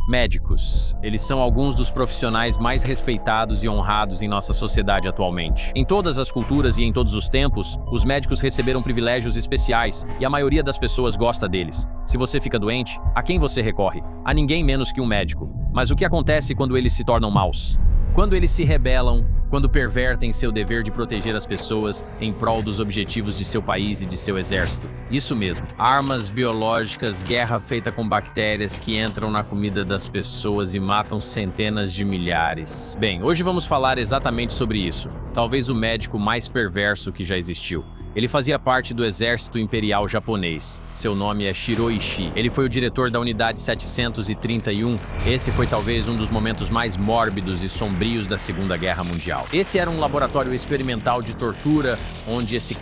Médicos. Eles são alguns dos profissionais mais respeitados e honrados em nossa sociedade atualmente. Em todas as culturas e em todos os tempos, os médicos receberam privilégios especiais e a maioria das pessoas gosta deles. Se você fica doente, a quem você recorre? A ninguém menos que um médico. Mas o que acontece quando eles se tornam maus? Quando eles se rebelam, quando pervertem seu dever de proteger as pessoas em prol dos objetivos de seu país e de seu exército. Isso mesmo, armas biológicas, guerra feita com bactérias que entram na comida das pessoas e matam centenas de milhares. Bem, hoje vamos falar exatamente sobre isso. Talvez o médico mais perverso que já existiu. Ele fazia parte do exército imperial japonês. Seu nome é Shiro Ishii. Ele foi o diretor da unidade 731. Esse foi talvez um dos momentos mais mórbidos e sombrios da Segunda Guerra Mundial. Esse era um laboratório experimental de tortura, onde esse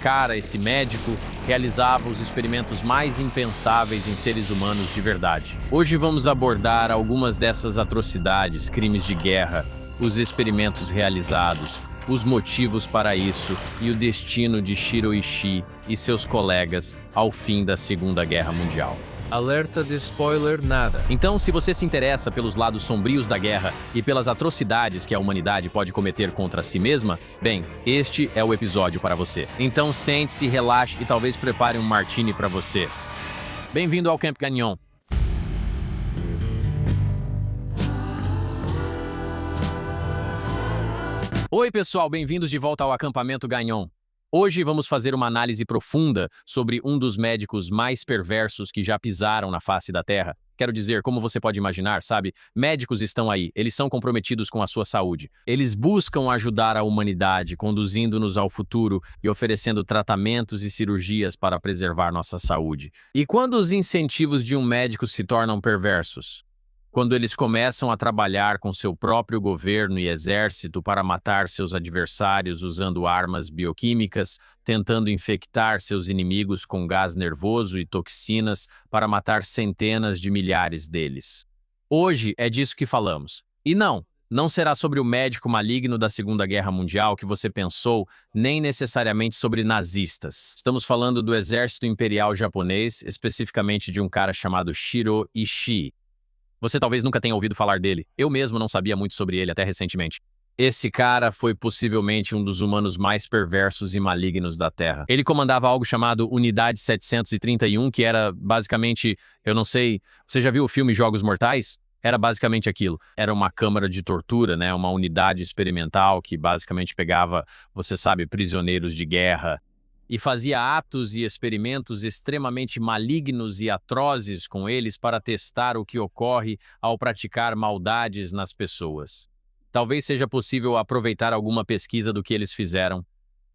médico, realizava os experimentos mais impensáveis em seres humanos de verdade. Hoje vamos abordar algumas dessas atrocidades, crimes de guerra, os experimentos realizados, os motivos para isso e o destino de Shiro Ishii e seus colegas ao fim da Segunda Guerra Mundial. Alerta de spoiler nada. Então, se você se interessa pelos lados sombrios da guerra e pelas atrocidades que a humanidade pode cometer contra si mesma, bem, este é o episódio para você. Então sente-se, relaxe e talvez prepare um martini para você. Bem-vindo ao Camp Gagnon. Oi pessoal, bem-vindos de volta ao acampamento Gagnon. Hoje vamos fazer uma análise profunda sobre um dos médicos mais perversos que já pisaram na face da Terra. Quero dizer, como você pode imaginar, sabe? Médicos estão aí, eles são comprometidos com a sua saúde. Eles buscam ajudar a humanidade, conduzindo-nos ao futuro e oferecendo tratamentos e cirurgias para preservar nossa saúde. E quando os incentivos de um médico se tornam perversos? Quando eles começam a trabalhar com seu próprio governo e exército para matar seus adversários usando armas bioquímicas, tentando infectar seus inimigos com gás nervoso e toxinas para matar centenas de milhares deles. Hoje é disso que falamos. E não será sobre o médico maligno da Segunda Guerra Mundial que você pensou, nem necessariamente sobre nazistas. Estamos falando do exército imperial japonês, especificamente de um cara chamado Shiro Ishii. Você talvez nunca tenha ouvido falar dele. Eu mesmo não sabia muito sobre ele até recentemente. Esse cara foi possivelmente um dos humanos mais perversos e malignos da Terra. Ele comandava algo chamado Unidade 731, que era basicamente, eu não sei, você já viu o filme Jogos Mortais? Era basicamente aquilo. Era uma câmara de tortura, né? Uma unidade experimental que basicamente pegava, você sabe, prisioneiros de guerra, e fazia atos e experimentos extremamente malignos e atrozes com eles para testar o que ocorre ao praticar maldades nas pessoas. Talvez seja possível aproveitar alguma pesquisa do que eles fizeram.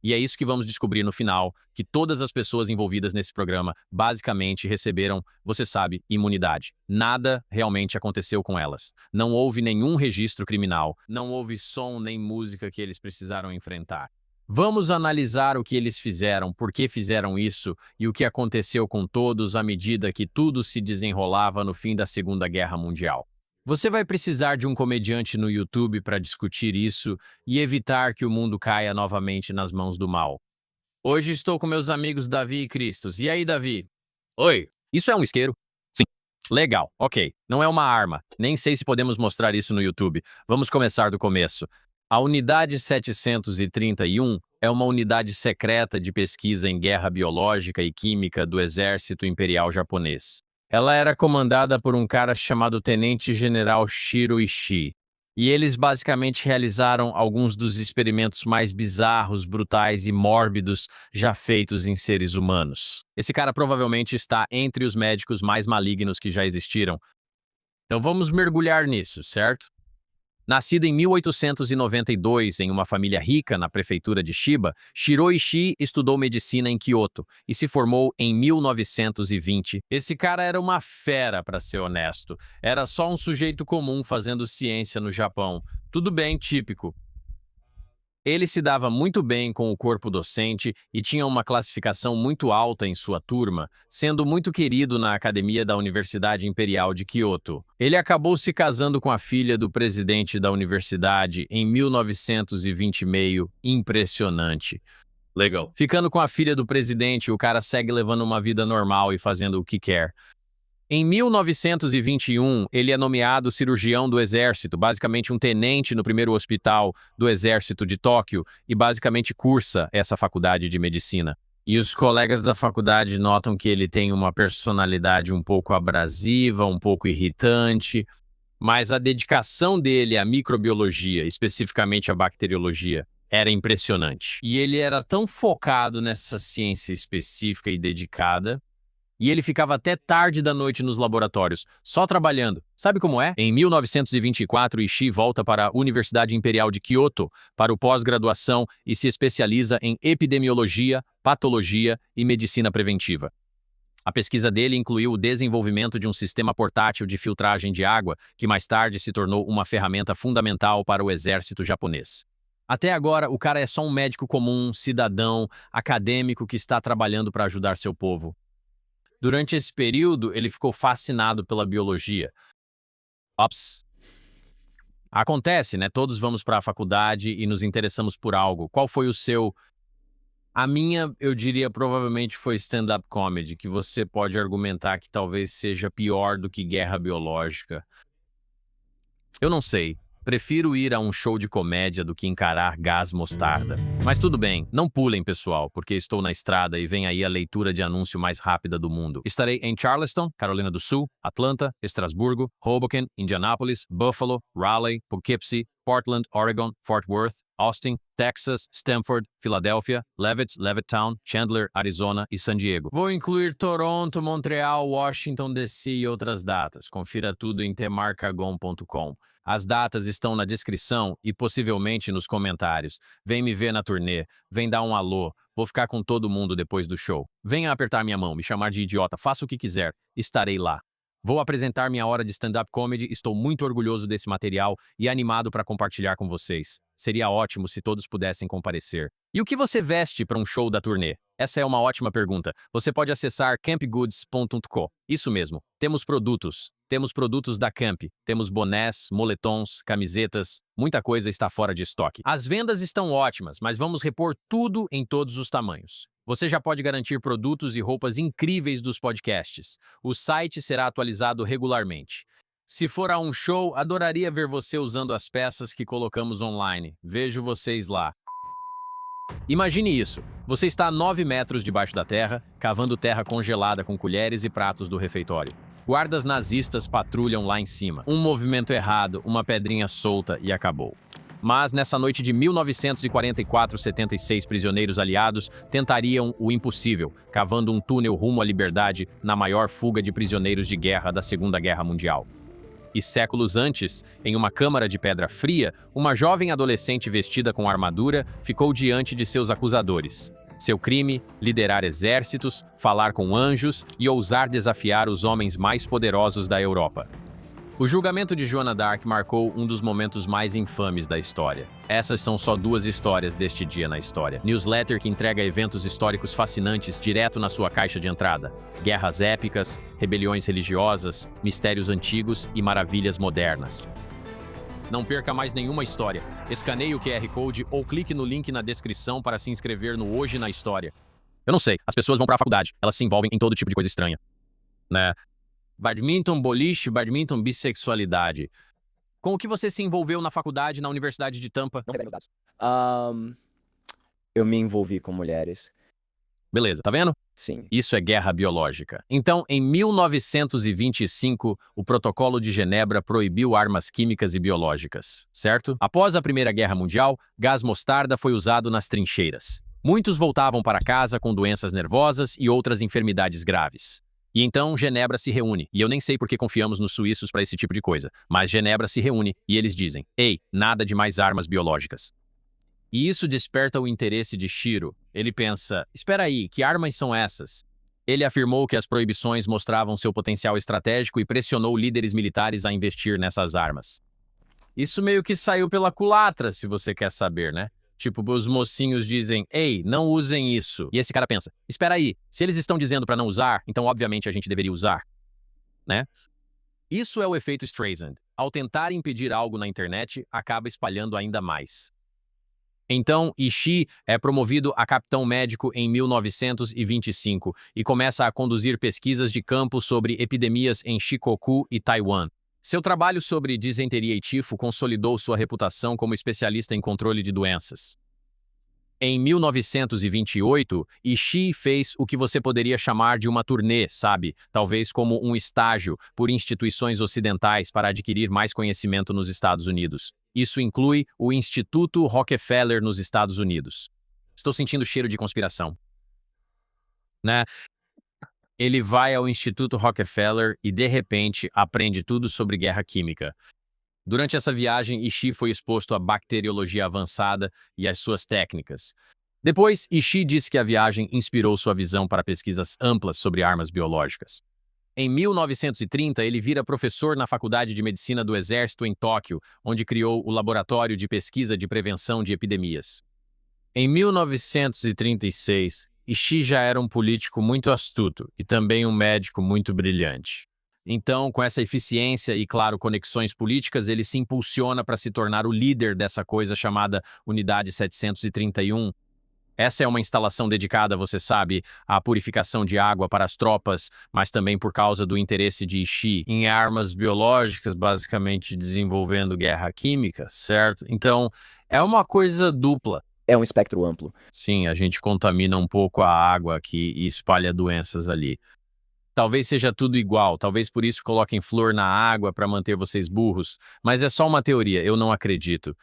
E é isso que vamos descobrir no final, que todas as pessoas envolvidas nesse programa basicamente receberam, você sabe, imunidade. Nada realmente aconteceu com elas. Não houve nenhum registro criminal, não houve som nem música que eles precisaram enfrentar. Vamos analisar o que eles fizeram, por que fizeram isso e o que aconteceu com todos à medida que tudo se desenrolava no fim da Segunda Guerra Mundial. Você vai precisar de um comediante no YouTube para discutir isso e evitar que o mundo caia novamente nas mãos do mal. Hoje estou com meus amigos Davi e Cristos. E aí, Davi? Oi. Isso é um isqueiro? Sim. Legal, ok. Não é uma arma. Nem sei se podemos mostrar isso no YouTube. Vamos começar do começo. A Unidade 731 é uma unidade secreta de pesquisa em guerra biológica e química do Exército Imperial Japonês. Ela era comandada por um cara chamado Tenente General Shiro Ishii. E eles basicamente realizaram alguns dos experimentos mais bizarros, brutais e mórbidos já feitos em seres humanos. Esse cara provavelmente está entre os médicos mais malignos que já existiram. Então vamos mergulhar nisso, certo? Nascido em 1892 em uma família rica na prefeitura de Chiba, Shiro Ishii estudou medicina em Kyoto e se formou em 1920. Esse cara era uma fera, para ser honesto. Era só um sujeito comum fazendo ciência no Japão. Tudo bem, típico. Ele se dava muito bem com o corpo docente e tinha uma classificação muito alta em sua turma, sendo muito querido na academia da Universidade Imperial de Kyoto. Ele acabou se casando com a filha do presidente da universidade em 1920 e meio. Impressionante. Legal. Ficando com a filha do presidente, o cara segue levando uma vida normal e fazendo o que quer. Em 1921, ele é nomeado cirurgião do exército, basicamente um tenente no primeiro hospital do exército de Tóquio, e basicamente cursa essa faculdade de medicina. E os colegas da faculdade notam que ele tem uma personalidade um pouco abrasiva, um pouco irritante, mas a dedicação dele à microbiologia, especificamente à bacteriologia, era impressionante. E ele era tão focado nessa ciência específica e dedicada, e ele ficava até tarde da noite nos laboratórios, só trabalhando. Sabe como é? Em 1924, Ishii volta para a Universidade Imperial de Kyoto para o pós-graduação e se especializa em epidemiologia, patologia e medicina preventiva. A pesquisa dele incluiu o desenvolvimento de um sistema portátil de filtragem de água, que mais tarde se tornou uma ferramenta fundamental para o exército japonês. Até agora, o cara é só um médico comum, cidadão, acadêmico que está trabalhando para ajudar seu povo. Durante esse período, ele ficou fascinado pela biologia. Ops. Acontece, né? Todos vamos para a faculdade e nos interessamos por algo. Qual foi o seu... A minha, eu diria, provavelmente foi stand-up comedy, que você pode argumentar que talvez seja pior do que guerra biológica. Eu não sei. Prefiro ir a um show de comédia do que encarar gás mostarda. Mas tudo bem, não pulem, pessoal, porque estou na estrada e vem aí a leitura de anúncio mais rápida do mundo. Estarei em Charleston, Carolina do Sul, Atlanta, Estrasburgo, Hoboken, Indianapolis, Buffalo, Raleigh, Poughkeepsie, Portland, Oregon, Fort Worth, Austin, Texas, Stanford, Filadélfia, Leavitt, Levittown, Chandler, Arizona e San Diego. Vou incluir Toronto, Montreal, Washington DC e outras datas. Confira tudo em tmarcagon.com. As datas estão na descrição e possivelmente nos comentários. Vem me ver na turnê, vem dar um alô, vou ficar com todo mundo depois do show. Venha apertar minha mão, me chamar de idiota, faça o que quiser, estarei lá. Vou apresentar minha hora de stand-up comedy, estou muito orgulhoso desse material e animado para compartilhar com vocês. Seria ótimo se todos pudessem comparecer. E o que você veste para um show da turnê? Essa é uma ótima pergunta. Você pode acessar campgoods.co. Isso mesmo, temos produtos. Temos produtos da Camp, temos bonés, moletons, camisetas, muita coisa está fora de estoque. As vendas estão ótimas, mas vamos repor tudo em todos os tamanhos. Você já pode garantir produtos e roupas incríveis dos podcasts. O site será atualizado regularmente. Se for a um show, adoraria ver você usando as peças que colocamos online. Vejo vocês lá. Imagine isso. Você está a 9 metros debaixo da terra, cavando terra congelada com colheres e pratos do refeitório. Guardas nazistas patrulham lá em cima. Um movimento errado, uma pedrinha solta e acabou. Mas nessa noite de 1944, 76 prisioneiros aliados tentariam o impossível, cavando um túnel rumo à liberdade na maior fuga de prisioneiros de guerra da Segunda Guerra Mundial. E séculos antes, em uma câmara de pedra fria, uma jovem adolescente vestida com armadura ficou diante de seus acusadores. Seu crime, liderar exércitos, falar com anjos e ousar desafiar os homens mais poderosos da Europa. O julgamento de Joana d'Arc marcou um dos momentos mais infames da história. Essas são só 2 histórias deste dia na história. Newsletter que entrega eventos históricos fascinantes direto na sua caixa de entrada. Guerras épicas, rebeliões religiosas, mistérios antigos e maravilhas modernas. Não perca mais nenhuma história. Escaneie o QR Code ou clique no link na descrição para se inscrever no Hoje na História. Eu não sei, as pessoas vão para a faculdade, elas se envolvem em todo tipo de coisa estranha. Né? Badminton, boliche, badminton, bissexualidade. Com o que você se envolveu na faculdade, na Universidade de Tampa? Não revele meus dados. Eu me envolvi com mulheres. Beleza, tá vendo? Sim. Isso é guerra biológica. Então, em 1925, o Protocolo de Genebra proibiu armas químicas e biológicas, certo? Após a Primeira Guerra Mundial, gás mostarda foi usado nas trincheiras. Muitos voltavam para casa com doenças nervosas e outras enfermidades graves. E então Genebra se reúne, e eu nem sei por que confiamos nos suíços para esse tipo de coisa, mas Genebra se reúne e eles dizem: "Ei, nada de mais armas biológicas." E isso desperta o interesse de Shiro. Ele pensa: espera aí, que armas são essas? Ele afirmou que as proibições mostravam seu potencial estratégico e pressionou líderes militares a investir nessas armas. Isso meio que saiu pela culatra, se você quer saber, né? Tipo, os mocinhos dizem: "Ei, não usem isso." E esse cara pensa: espera aí, se eles estão dizendo para não usar, então obviamente a gente deveria usar, né? Isso é o efeito Streisand. Ao tentar impedir algo na internet, acaba espalhando ainda mais. Então, Ishii é promovido a capitão médico em 1925 e começa a conduzir pesquisas de campo sobre epidemias em Shikoku e Taiwan. Seu trabalho sobre disenteria e tifo consolidou sua reputação como especialista em controle de doenças. Em 1928, Ishii fez o que você poderia chamar de uma turnê, sabe? Talvez como um estágio por instituições ocidentais para adquirir mais conhecimento nos Estados Unidos. Isso inclui o Instituto Rockefeller nos Estados Unidos. Estou sentindo cheiro de conspiração, né? Ele vai ao Instituto Rockefeller e, de repente, aprende tudo sobre guerra química. Durante essa viagem, Ishii foi exposto à bacteriologia avançada e às suas técnicas. Depois, Ishii disse que a viagem inspirou sua visão para pesquisas amplas sobre armas biológicas. Em 1930, ele vira professor na Faculdade de Medicina do Exército em Tóquio, onde criou o Laboratório de Pesquisa de Prevenção de Epidemias. Em 1936, Ishii já era um político muito astuto e também um médico muito brilhante. Então, com essa eficiência e, claro, conexões políticas, ele se impulsiona para se tornar o líder dessa coisa chamada Unidade 731. Essa é uma instalação dedicada, você sabe, à purificação de água para as tropas, mas também por causa do interesse de Ishii em armas biológicas, basicamente desenvolvendo guerra química, certo? Então, é uma coisa dupla. É um espectro amplo. Sim, a gente contamina um pouco a água aqui e espalha doenças ali. Talvez seja tudo igual, talvez por isso coloquem flor na água para manter vocês burros, mas é só uma teoria, eu não acredito.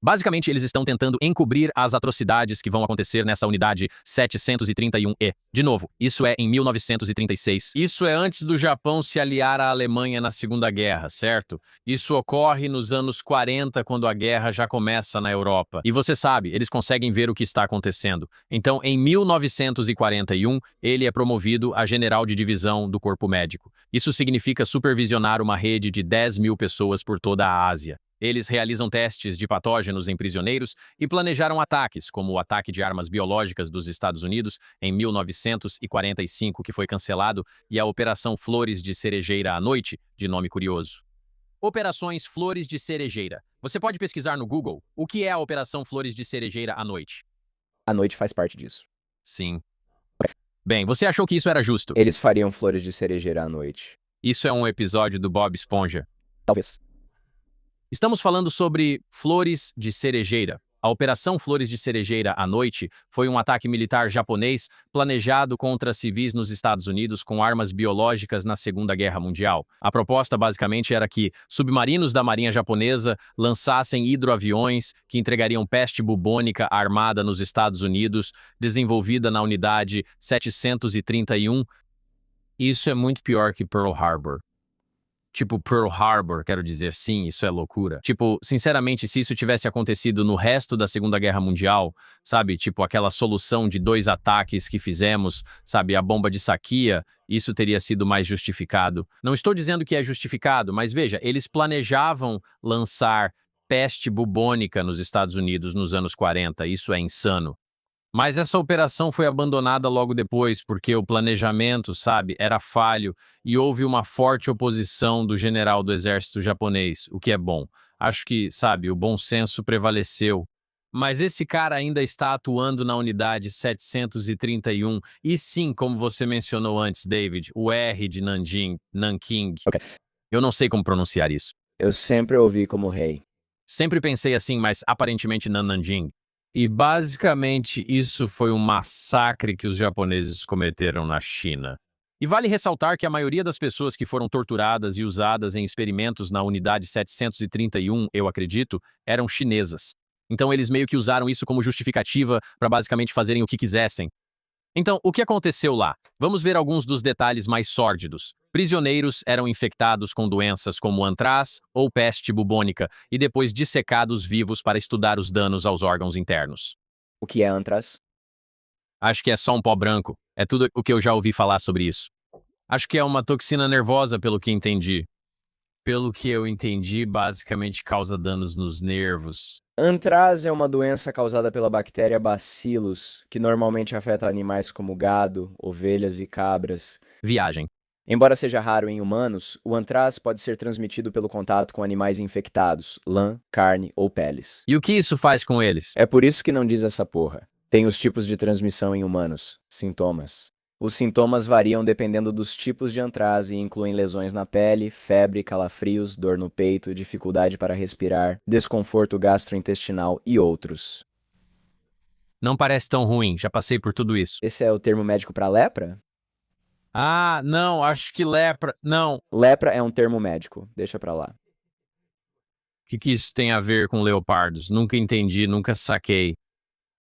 Basicamente, eles estão tentando encobrir as atrocidades que vão acontecer nessa unidade 731E. De novo, isso é em 1936. Isso é antes do Japão se aliar à Alemanha na Segunda Guerra, certo? Isso ocorre nos anos 40, quando a guerra já começa na Europa. E você sabe, eles conseguem ver o que está acontecendo. Então, em 1941, ele é promovido a general de divisão do Corpo Médico. Isso significa supervisionar uma rede de 10 mil pessoas por toda a Ásia. Eles realizam testes de patógenos em prisioneiros e planejaram ataques, como o ataque de armas biológicas dos Estados Unidos em 1945, que foi cancelado, e a Operação Flores de Cerejeira à Noite, de nome curioso. Operações Flores de Cerejeira. Você pode pesquisar no Google o que é a Operação Flores de Cerejeira à Noite. A noite faz parte disso. Sim. Bem, você achou que isso era justo? Eles fariam flores de cerejeira à noite. Isso é um episódio do Bob Esponja. Talvez. Estamos falando sobre Flores de Cerejeira. A Operação Flores de Cerejeira à Noite foi um ataque militar japonês planejado contra civis nos Estados Unidos com armas biológicas na Segunda Guerra Mundial. A proposta basicamente era que submarinos da Marinha Japonesa lançassem hidroaviões que entregariam peste bubônica armada nos Estados Unidos, desenvolvida na Unidade 731. Isso é muito pior que Pearl Harbor. Tipo, Pearl Harbor, quero dizer, sim, isso é loucura. Tipo, sinceramente, se isso tivesse acontecido no resto da Segunda Guerra Mundial, sabe? Tipo, aquela solução de 2 ataques que fizemos, sabe? A bomba de Sakia, isso teria sido mais justificado. Não estou dizendo que é justificado, mas veja, eles planejavam lançar peste bubônica nos Estados Unidos nos anos 40, isso é insano. Mas essa operação foi abandonada logo depois, porque o planejamento, sabe, era falho e houve uma forte oposição do general do exército japonês, o que é bom. Acho que, sabe, o bom senso prevaleceu. Mas esse cara ainda está atuando na unidade 731, e sim, como você mencionou antes, David, o R de Nanking. Ok. Eu não sei como pronunciar isso. Eu sempre ouvi como rei. Sempre pensei assim, mas aparentemente Nanjing. E basicamente isso foi um massacre que os japoneses cometeram na China. E vale ressaltar que a maioria das pessoas que foram torturadas e usadas em experimentos na unidade 731, eu acredito, eram chinesas. Então eles meio que usaram isso como justificativa para basicamente fazerem o que quisessem. Então, o que aconteceu lá? Vamos ver alguns dos detalhes mais sórdidos. Prisioneiros eram infectados com doenças como antraz ou peste bubônica e depois dissecados vivos para estudar os danos aos órgãos internos. O que é antraz? Acho que é só um pó branco. É tudo o que eu já ouvi falar sobre isso. Acho que é uma toxina nervosa, pelo que entendi. Pelo que eu entendi, basicamente causa danos nos nervos. Antraz é uma doença causada pela bactéria Bacillus, que normalmente afeta animais como gado, ovelhas e cabras. Viagem. Embora seja raro em humanos, o antraz pode ser transmitido pelo contato com animais infectados, lã, carne ou peles. E o que isso faz com eles? É por isso que não diz essa porra. Tem os tipos de transmissão em humanos, sintomas. Os sintomas variam dependendo dos tipos de antraz e incluem lesões na pele, febre, calafrios, dor no peito, dificuldade para respirar, desconforto gastrointestinal e outros. Não parece tão ruim, já passei por tudo isso. Esse é o termo médico para lepra? Ah, não, acho que lepra... Não. Lepra é um termo médico, deixa pra lá. O que isso tem a ver com leopardos? Nunca entendi, nunca saquei.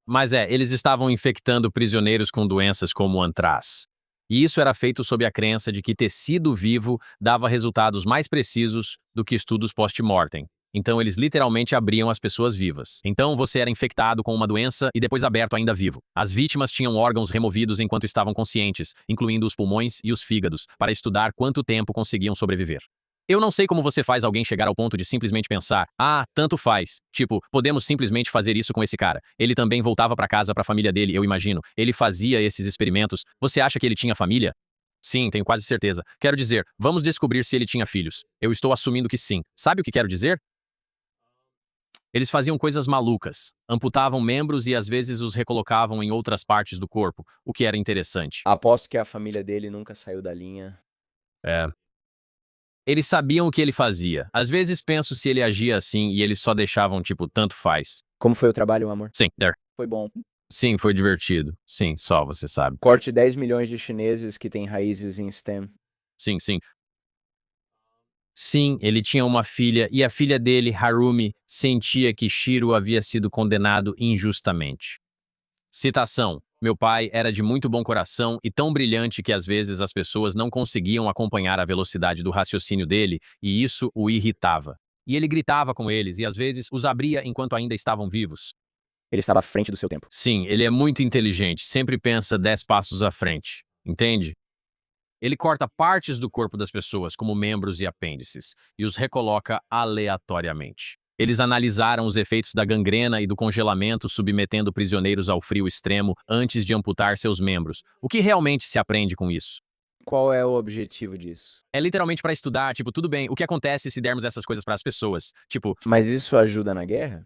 Mas eles estavam infectando prisioneiros com doenças como o antraz. E isso era feito sob a crença de que tecido vivo dava resultados mais precisos do que estudos post-mortem. Então eles literalmente abriam as pessoas vivas. Então você era infectado com uma doença e depois aberto ainda vivo. As vítimas tinham órgãos removidos enquanto estavam conscientes, incluindo os pulmões e os fígados, para estudar quanto tempo conseguiam sobreviver. Eu não sei como você faz alguém chegar ao ponto de simplesmente pensar, ah, tanto faz. Tipo, podemos simplesmente fazer isso com esse cara. Ele também voltava para casa para a família dele, eu imagino. Ele fazia esses experimentos. Você acha que ele tinha família? Sim, tenho quase certeza. Quero dizer, vamos descobrir se ele tinha filhos. Eu estou assumindo que sim. Sabe o que quero dizer? Eles faziam coisas malucas. Amputavam membros e às vezes os recolocavam em outras partes do corpo, o que era interessante. Aposto que a família dele nunca saiu da linha. É. Eles sabiam o que ele fazia. Às vezes penso se ele agia assim e eles só deixavam, tipo, tanto faz. Como foi o trabalho, amor? Sim, there. Foi bom. Sim, foi divertido. Sim, só você sabe. Corte 10 milhões de chineses que têm raízes em STEM. Sim, sim. Sim, ele tinha uma filha e a filha dele, Harumi, sentia que Shiro havia sido condenado injustamente. Citação: meu pai era de muito bom coração e tão brilhante que às vezes as pessoas não conseguiam acompanhar a velocidade do raciocínio dele e isso o irritava. E ele gritava com eles e às vezes os abria enquanto ainda estavam vivos. Ele estava à frente do seu tempo. Sim, ele é muito inteligente, sempre pensa 10 passos à frente, entende? Ele corta partes do corpo das pessoas, como membros e apêndices, e os recoloca aleatoriamente. Eles analisaram os efeitos da gangrena e do congelamento, submetendo prisioneiros ao frio extremo antes de amputar seus membros. O que realmente se aprende com isso? Qual é o objetivo disso? É literalmente para estudar, tipo, tudo bem, o que acontece se dermos essas coisas para as pessoas? Tipo, Mas isso ajuda na guerra?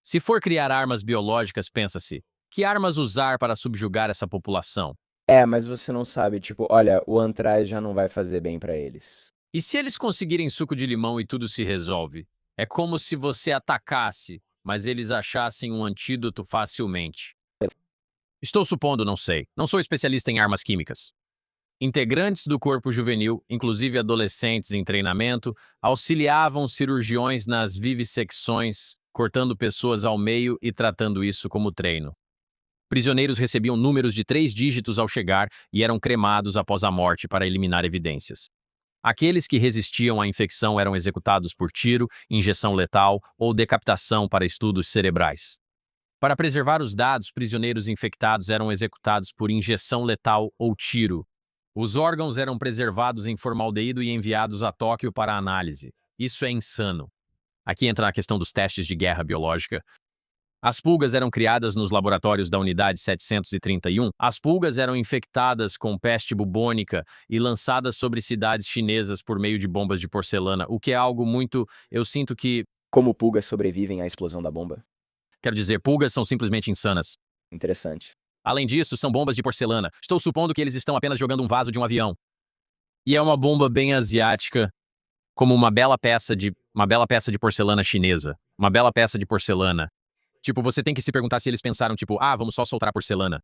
se for criar armas biológicas, pensa-se, que armas usar para subjugar essa população? É, mas você não sabe, tipo, olha, o antraz já não vai fazer bem pra eles. E se eles conseguirem suco de limão e tudo se resolve? É como se você atacasse, mas eles achassem um antídoto facilmente. Estou supondo, não sei. Não sou especialista em armas químicas. Integrantes do corpo juvenil, inclusive adolescentes em treinamento, auxiliavam cirurgiões nas vivissecções, cortando pessoas ao meio e tratando isso como treino. Prisioneiros recebiam números de 3 dígitos ao chegar e eram cremados após a morte para eliminar evidências. Aqueles que resistiam à infecção eram executados por tiro, injeção letal ou decapitação para estudos cerebrais. Para preservar os dados, prisioneiros infectados eram executados por injeção letal ou tiro. Os órgãos eram preservados em formaldeído e enviados a Tóquio para análise. Isso é insano. Aqui entra a questão dos testes de guerra biológica. As pulgas eram criadas nos laboratórios da Unidade 731. As pulgas eram infectadas com peste bubônica e lançadas sobre cidades chinesas por meio de bombas de porcelana, o que é algo muito... Eu sinto que... Como pulgas sobrevivem à explosão da bomba? Quero dizer, pulgas são simplesmente insanas. Interessante. Além disso, são bombas de porcelana. Estou supondo que eles estão apenas jogando um vaso de um avião. E é uma bomba bem asiática, como uma bela peça de porcelana chinesa. Uma bela peça de porcelana. Tipo, você tem que se perguntar se eles pensaram, tipo, ah, vamos só soltar a porcelana.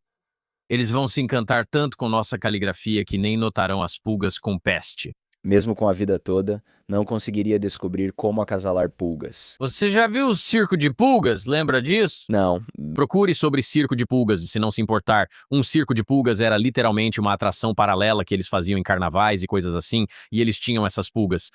Eles vão se encantar tanto com nossa caligrafia que nem notarão as pulgas com peste. Mesmo com a vida toda, não conseguiria descobrir como acasalar pulgas. Você já viu o circo de pulgas? Lembra disso? Não. Procure sobre circo de pulgas, se não se importar. Um circo de pulgas era literalmente uma atração paralela que eles faziam em carnavais e coisas assim, e eles tinham essas pulgas.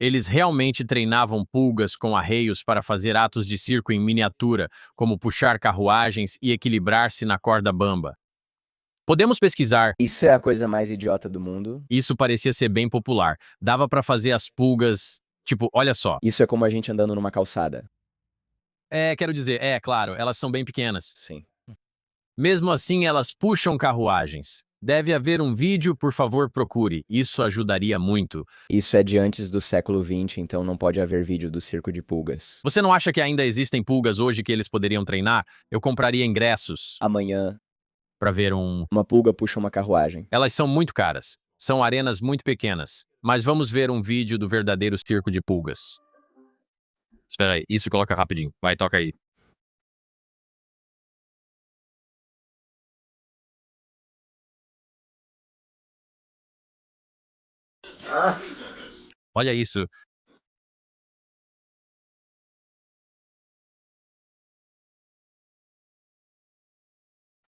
Eles realmente treinavam pulgas com arreios para fazer atos de circo em miniatura, como puxar carruagens e equilibrar-se na corda bamba. Podemos pesquisar. Isso é a coisa mais idiota do mundo. Isso parecia ser bem popular. Dava para fazer as pulgas... Tipo, olha só. Isso é como a gente andando numa calçada. Quero dizer, claro, elas são bem pequenas. Sim. Mesmo assim, elas puxam carruagens. Deve haver um vídeo, por favor, procure. Isso ajudaria muito. Isso é de antes do século XX, então não pode haver vídeo do circo de pulgas. Você não acha que ainda existem pulgas hoje que eles poderiam treinar? Eu compraria ingressos Amanhã, para ver um... uma pulga puxa uma carruagem. Elas são muito caras. São arenas muito pequenas. Mas vamos ver um vídeo do verdadeiro circo de pulgas. Espera aí, isso coloca rapidinho. Vai, toca aí. Olha isso.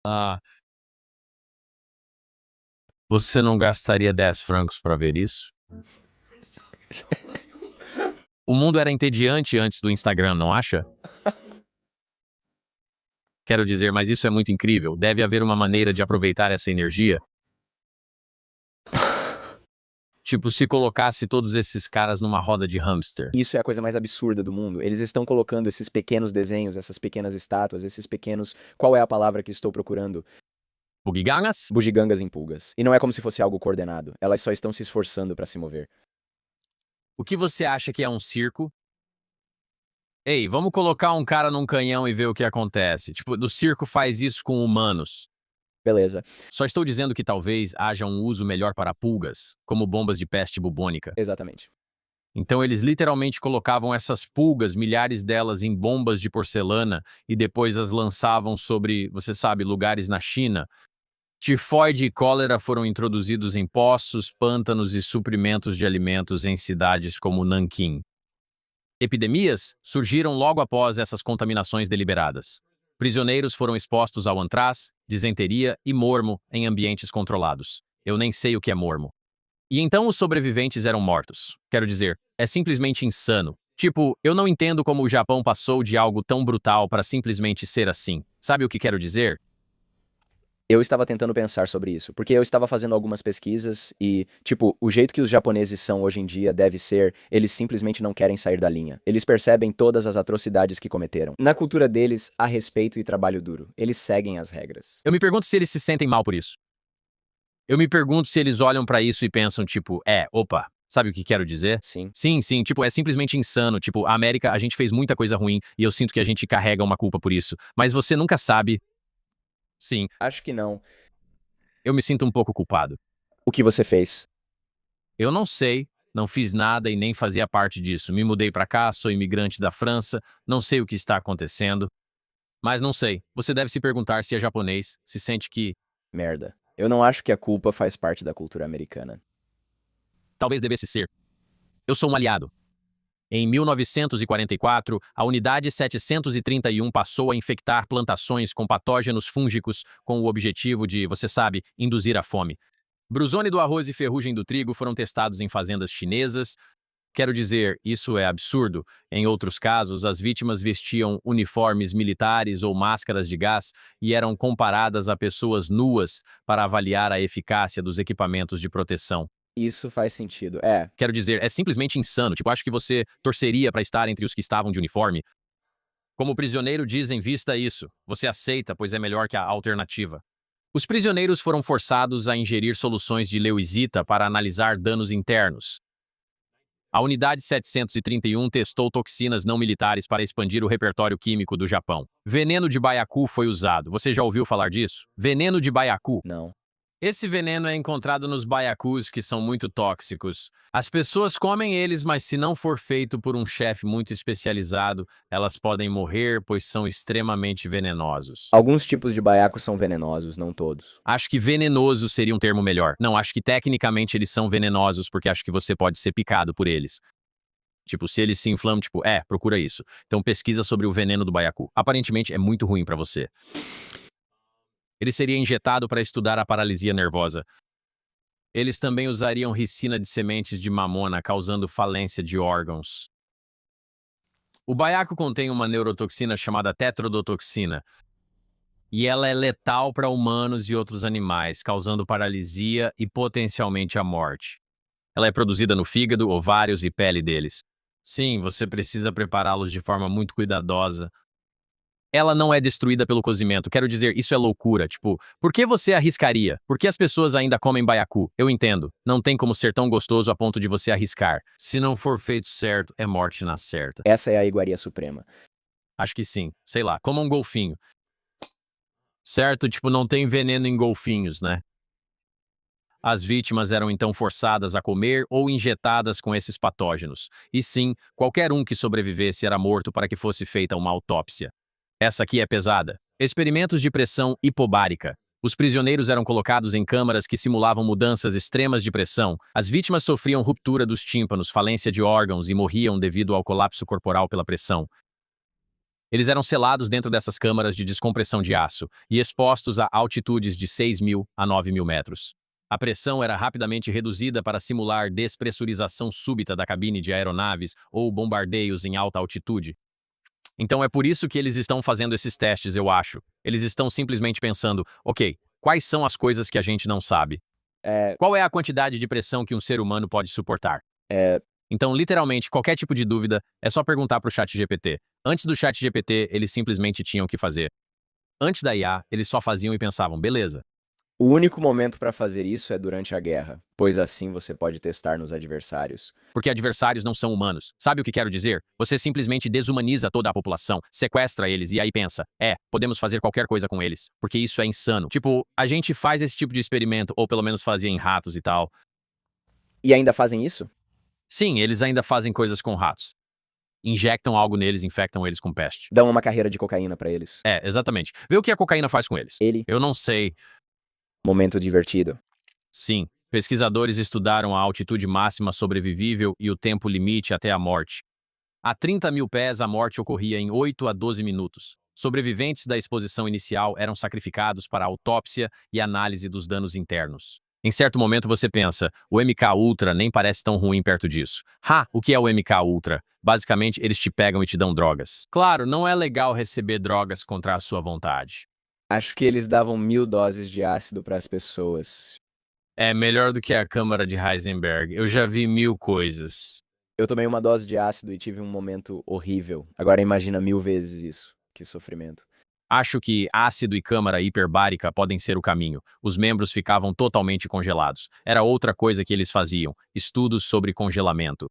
Ah, você não gastaria 10 francos para ver isso? O mundo era entediante antes do Instagram, não acha? Quero dizer, mas isso é muito incrível. Deve haver uma maneira de aproveitar essa energia. Tipo, se colocasse todos esses caras numa roda de hamster. Isso é a coisa mais absurda do mundo. Eles estão colocando esses pequenos desenhos, essas pequenas estátuas, esses pequenos... Qual é a palavra que estou procurando? Bugigangas? Bugigangas em pulgas. E não é como se fosse algo coordenado. Elas só estão se esforçando para se mover. O que você acha que é um circo? Ei, vamos colocar um cara num canhão e ver o que acontece. Tipo, o circo faz isso com humanos. Beleza. Só estou dizendo que talvez haja um uso melhor para pulgas, como bombas de peste bubônica. Exatamente. Então eles literalmente colocavam essas pulgas, milhares delas, em bombas de porcelana e depois as lançavam sobre, você sabe, lugares na China. Tifoide e cólera foram introduzidos em poços, pântanos e suprimentos de alimentos em cidades como Nanquim. Epidemias surgiram logo após essas contaminações deliberadas. Prisioneiros foram expostos ao antraz, disenteria e mormo em ambientes controlados. Eu nem sei o que é mormo. E então os sobreviventes eram mortos. Quero dizer, é simplesmente insano. Tipo, eu não entendo como o Japão passou de algo tão brutal para simplesmente ser assim. Sabe o que quero dizer? Eu estava tentando pensar sobre isso, porque eu estava fazendo algumas pesquisas e, tipo, o jeito que os japoneses são hoje em dia deve ser, eles simplesmente não querem sair da linha. Eles percebem todas as atrocidades que cometeram. Na cultura deles, há respeito e trabalho duro. Eles seguem as regras. Eu me pergunto se eles se sentem mal por isso. Eu me pergunto se eles olham pra isso e pensam, tipo, opa, sabe o que quero dizer? Sim. Sim, tipo, é simplesmente insano. Tipo, a América, a gente fez muita coisa ruim e eu sinto que a gente carrega uma culpa por isso. Mas você nunca sabe. Sim, Acho que não. eu me sinto um pouco culpado. O que você fez? Eu não sei, não fiz nada e nem fazia parte disso. Me mudei pra cá, sou imigrante da França, não sei o que está acontecendo. Mas não sei, você deve se perguntar se é japonês, se sente que Merda. Eu não acho que a culpa faz parte da cultura americana. talvez devesse ser. Eu sou um aliado. Em 1944, a Unidade 731 passou a infectar plantações com patógenos fúngicos com o objetivo de, você sabe, induzir a fome. Brusone do arroz e ferrugem do trigo foram testados em fazendas chinesas. Quero dizer, isso é absurdo. Em outros casos, as vítimas vestiam uniformes militares ou máscaras de gás e eram comparadas a pessoas nuas para avaliar a eficácia dos equipamentos de proteção. Isso faz sentido. Quero dizer, é simplesmente insano. Tipo, acho que você torceria para estar entre os que estavam de uniforme. Como prisioneiro dizem, vista isso. Você aceita, pois é melhor que a alternativa. Os prisioneiros foram forçados a ingerir soluções de leucisita para analisar danos internos. A Unidade 731 testou toxinas não militares para expandir o repertório químico do Japão. Veneno de baiacu foi usado. Você já ouviu falar disso? Veneno de baiacu. Não. Esse veneno é encontrado nos baiacus, que são muito tóxicos. As pessoas comem eles, mas se não for feito por um chefe muito especializado, elas podem morrer, pois são extremamente venenosos. Alguns tipos de baiacu são venenosos, não todos. Acho que venenoso seria um termo melhor. Não, acho que tecnicamente eles são venenosos, porque acho que você pode ser picado por eles. Tipo, se eles se inflamam, tipo, procura isso. Então pesquisa sobre o veneno do baiacu. Aparentemente é muito ruim pra você. Ele seria injetado para estudar a paralisia nervosa. Eles também usariam ricina de sementes de mamona, causando falência de órgãos. O baiacu contém uma neurotoxina chamada tetrodotoxina, e ela é letal para humanos e outros animais, causando paralisia e potencialmente a morte. Ela é produzida no fígado, ovários e pele deles. Sim, você precisa prepará-los de forma muito cuidadosa. ela não é destruída pelo cozimento. Quero dizer, isso é loucura. Tipo, por que você arriscaria? Por que as pessoas ainda comem baiacu? Eu entendo. Não tem como ser tão gostoso a ponto de você arriscar. Se não for feito certo, é morte na certa. Essa é a iguaria suprema. Acho que sim. Sei lá, como um golfinho. Certo? Tipo, não tem veneno em golfinhos, né? As vítimas eram então forçadas a comer ou injetadas com esses patógenos. E sim, qualquer um que sobrevivesse era morto para que fosse feita uma autópsia. Essa aqui é pesada. Experimentos de pressão hipobárica. Os prisioneiros eram colocados em câmaras que simulavam mudanças extremas de pressão. As vítimas sofriam ruptura dos tímpanos, falência de órgãos e morriam devido ao colapso corporal pela pressão. Eles eram selados dentro dessas câmaras de descompressão de aço e expostos a altitudes de 6.000 a 9.000 metros. A pressão era rapidamente reduzida para simular despressurização súbita da cabine de aeronaves ou bombardeios em alta altitude. Então é por isso que eles estão fazendo esses testes, eu acho. Eles estão simplesmente pensando, ok, quais são as coisas que a gente não sabe? Qual é a quantidade de pressão que um ser humano pode suportar? Então, literalmente, qualquer tipo de dúvida, é só perguntar para o ChatGPT. Antes do ChatGPT, eles simplesmente tinham que fazer. Antes da IA, eles só faziam e pensavam, beleza. O único momento para fazer isso é durante a guerra, pois assim você pode testar nos adversários. Porque adversários não são humanos. Sabe o que quero dizer? Você simplesmente desumaniza toda a população, sequestra eles e aí pensa, podemos fazer qualquer coisa com eles, porque isso é insano. Tipo, a gente faz esse tipo de experimento, ou pelo menos fazia em ratos e tal. E ainda fazem isso? Sim, eles ainda fazem coisas com ratos. Injectam algo neles, infectam eles com peste. Dão uma carreira de cocaína para eles. Exatamente. Vê o que a cocaína faz com eles. Eu não sei. Momento divertido. Sim, pesquisadores estudaram a altitude máxima sobrevivível e o tempo limite até a morte. A 30.000 pés, a morte ocorria em 8 a 12 minutos. Sobreviventes da exposição inicial eram sacrificados para autópsia e análise dos danos internos. Em certo momento você pensa, o MK-Ultra nem parece tão ruim perto disso. O que é o MK-Ultra? Basicamente, eles te pegam e te dão drogas. Claro, não é legal receber drogas contra a sua vontade. Acho que eles davam 1.000 doses de ácido para as pessoas. É melhor do que a câmara de Heisenberg. Eu já vi 1.000 coisas. Eu tomei uma dose de ácido e tive um momento horrível. Agora imagina 1.000 vezes isso. Que sofrimento. Acho que ácido e câmara hiperbárica podem ser o caminho. Os membros ficavam totalmente congelados. Era outra coisa que eles faziam, estudos sobre congelamento.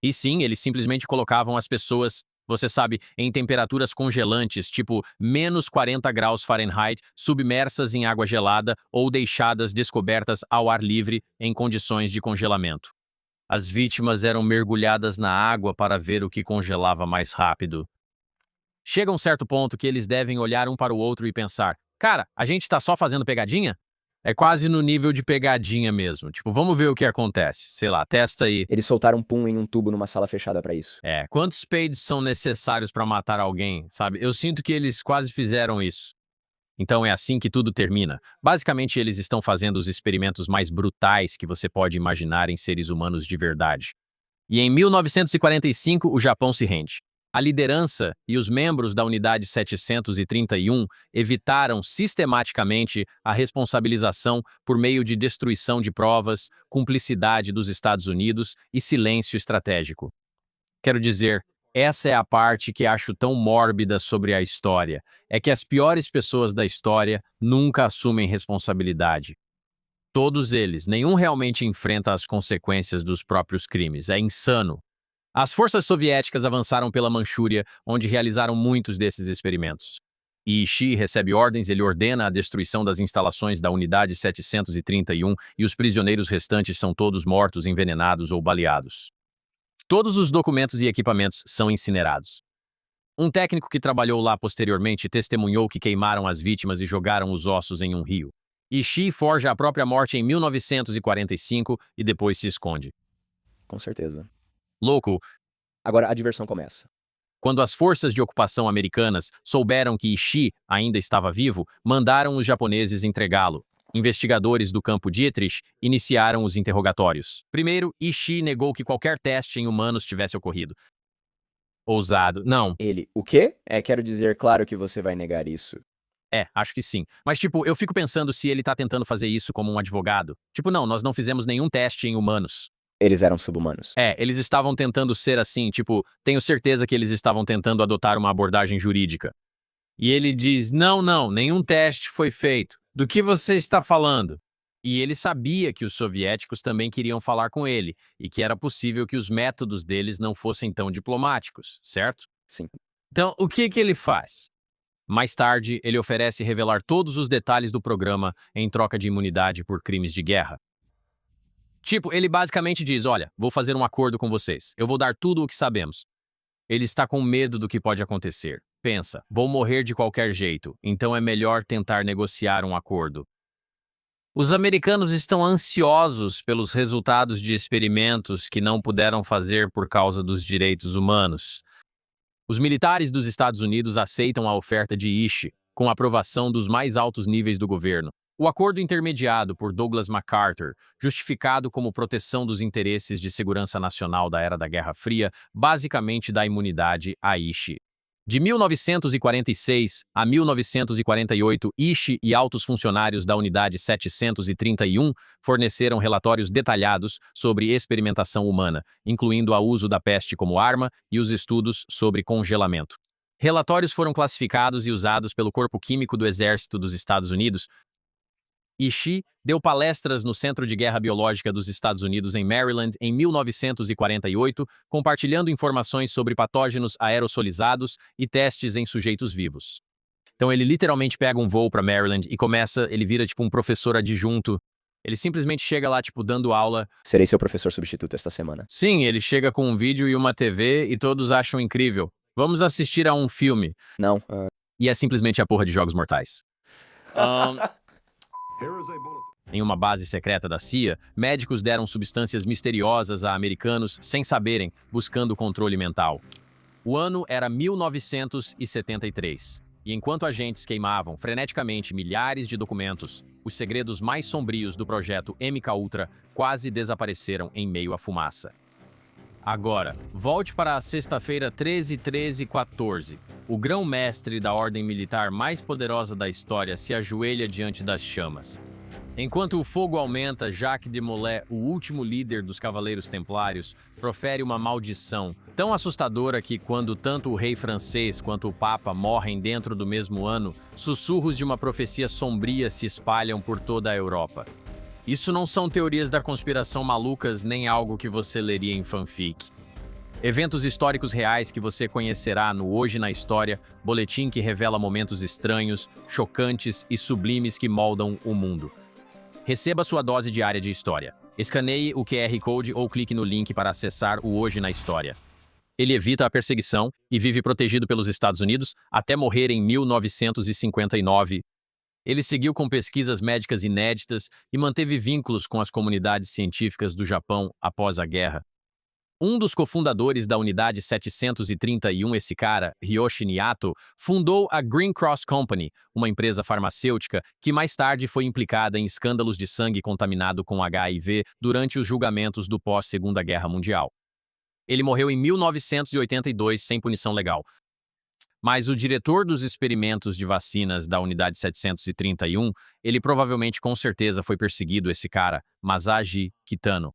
E sim, eles simplesmente colocavam as pessoas, você sabe, em temperaturas congelantes, tipo menos 40 graus Fahrenheit, submersas em água gelada ou deixadas descobertas ao ar livre em condições de congelamento. As vítimas eram mergulhadas na água para ver o que congelava mais rápido. Chega um certo ponto que eles devem olhar um para o outro e pensar, cara, a gente tá só fazendo pegadinha? É quase no nível de pegadinha mesmo. Tipo, vamos ver o que acontece. Sei lá, testa aí. Eles soltaram pum em um tubo numa sala fechada para isso. Quantos peidos são necessários para matar alguém, sabe? Eu sinto que eles quase fizeram isso. Então é assim que tudo termina. Basicamente, eles estão fazendo os experimentos mais brutais que você pode imaginar em seres humanos de verdade. E em 1945, o Japão se rende. A liderança e os membros da Unidade 731 evitaram sistematicamente a responsabilização por meio de destruição de provas, cumplicidade dos Estados Unidos e silêncio estratégico. Quero dizer, essa é a parte que acho tão mórbida sobre a história, é que as piores pessoas da história nunca assumem responsabilidade. Todos eles, nenhum realmente enfrenta as consequências dos próprios crimes. É insano. As forças soviéticas avançaram pela Manchúria, onde realizaram muitos desses experimentos. E Ishii recebe ordens, ele ordena a destruição das instalações da Unidade 731 e os prisioneiros restantes são todos mortos, envenenados ou baleados. Todos os documentos e equipamentos são incinerados. Um técnico que trabalhou lá posteriormente testemunhou que queimaram as vítimas e jogaram os ossos em um rio. Ishii forja a própria morte em 1945 e depois se esconde. Com certeza. Louco. Agora a diversão começa. Quando as forças de ocupação americanas souberam que Ishii ainda estava vivo, mandaram os japoneses entregá-lo. Investigadores do campo Dietrich iniciaram os interrogatórios. Primeiro, Ishii negou que qualquer teste em humanos tivesse ocorrido. Ousado. Não. Ele, o quê? Quero dizer, claro que você vai negar isso. Acho que sim. Mas, eu fico pensando se ele tá tentando fazer isso como um advogado. Não, nós não fizemos nenhum teste em humanos. Eles eram subhumanos. Eles estavam tentando ser assim, tenho certeza que eles estavam tentando adotar uma abordagem jurídica. E ele diz: não, não, nenhum teste foi feito. Do que você está falando? E ele sabia que os soviéticos também queriam falar com ele e que era possível que os métodos deles não fossem tão diplomáticos, certo? Sim. Então, o que ele faz? Mais tarde, ele oferece revelar todos os detalhes do programa em troca de imunidade por crimes de guerra. Tipo, ele basicamente diz: olha, vou fazer um acordo com vocês. Eu vou dar tudo o que sabemos. Ele está com medo do que pode acontecer. Pensa, vou morrer de qualquer jeito, então é melhor tentar negociar um acordo. Os americanos estão ansiosos pelos resultados de experimentos que não puderam fazer por causa dos direitos humanos. Os militares dos Estados Unidos aceitam a oferta de Ishi, com a aprovação dos mais altos níveis do governo. O acordo intermediado por Douglas MacArthur, justificado como proteção dos interesses de segurança nacional da era da Guerra Fria, basicamente dá imunidade a Ishi. De 1946 a 1948, Ishi e altos funcionários da Unidade 731 forneceram relatórios detalhados sobre experimentação humana, incluindo o uso da peste como arma e os estudos sobre congelamento. Relatórios foram classificados e usados pelo Corpo Químico do Exército dos Estados Unidos. Ishi deu palestras no Centro de Guerra Biológica dos Estados Unidos em Maryland em 1948, compartilhando informações sobre patógenos aerosolizados e testes em sujeitos vivos. Então ele literalmente pega um voo para Maryland e ele vira tipo um professor adjunto. Ele simplesmente chega lá tipo dando aula. Serei seu professor substituto esta semana. Sim, ele chega com um vídeo e uma TV e todos acham incrível. Vamos assistir a um filme. Não. E é simplesmente a porra de Jogos Mortais. Em uma base secreta da CIA, médicos deram substâncias misteriosas a americanos sem saberem, buscando controle mental. O ano era 1973, e enquanto agentes queimavam freneticamente milhares de documentos, os segredos mais sombrios do projeto MKUltra quase desapareceram em meio à fumaça. Agora, volte para a sexta-feira 13/13/14. O grão-mestre da ordem militar mais poderosa da história se ajoelha diante das chamas. Enquanto o fogo aumenta, Jacques de Molay, o último líder dos Cavaleiros Templários, profere uma maldição tão assustadora que, quando tanto o rei francês quanto o Papa morrem dentro do mesmo ano, sussurros de uma profecia sombria se espalham por toda a Europa. Isso não são teorias da conspiração malucas nem algo que você leria em fanfic. Eventos históricos reais que você conhecerá no Hoje na História, boletim que revela momentos estranhos, chocantes e sublimes que moldam o mundo. Receba sua dose diária de história. Escaneie o QR Code ou clique no link para acessar o Hoje na História. Ele evita a perseguição e vive protegido pelos Estados Unidos até morrer em 1959. Ele seguiu com pesquisas médicas inéditas e manteve vínculos com as comunidades científicas do Japão após a guerra. Um dos cofundadores da Unidade 731, esse cara, Hiroshi Niato, fundou a Green Cross Company, uma empresa farmacêutica que mais tarde foi implicada em escândalos de sangue contaminado com HIV durante os julgamentos do pós-Segunda Guerra Mundial. Ele morreu em 1982 sem punição legal. Mas o diretor dos experimentos de vacinas da Unidade 731, ele provavelmente com certeza foi perseguido, esse cara, Masashi Kitano.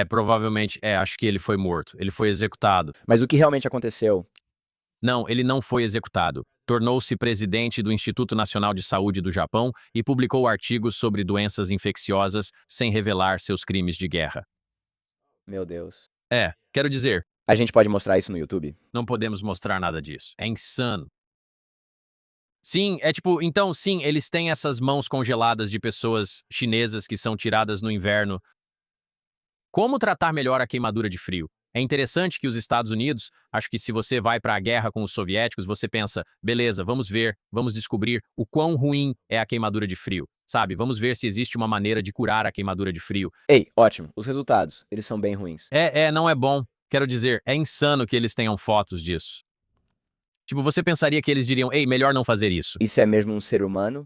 Provavelmente, acho que ele foi morto. Ele foi executado. Mas o que realmente aconteceu? Não, ele não foi executado. Tornou-se presidente do Instituto Nacional de Saúde do Japão e publicou artigos sobre doenças infecciosas sem revelar seus crimes de guerra. Meu Deus. Quero dizer, A gente pode mostrar isso no YouTube? não podemos mostrar nada disso. É insano. Sim, então sim, eles têm essas mãos congeladas de pessoas chinesas que são tiradas no inverno. Como tratar melhor a queimadura de frio? É interessante que os Estados Unidos, acho que se você vai para a guerra com os soviéticos, você pensa, beleza, vamos descobrir o quão ruim é a queimadura de frio, sabe? Vamos ver se existe uma maneira de curar a queimadura de frio. Ei, ótimo. Os resultados, eles são bem ruins. Não é bom. Quero dizer, é insano que eles tenham fotos disso. Tipo, você pensaria que eles diriam, ei, melhor não fazer isso. Isso é mesmo um ser humano?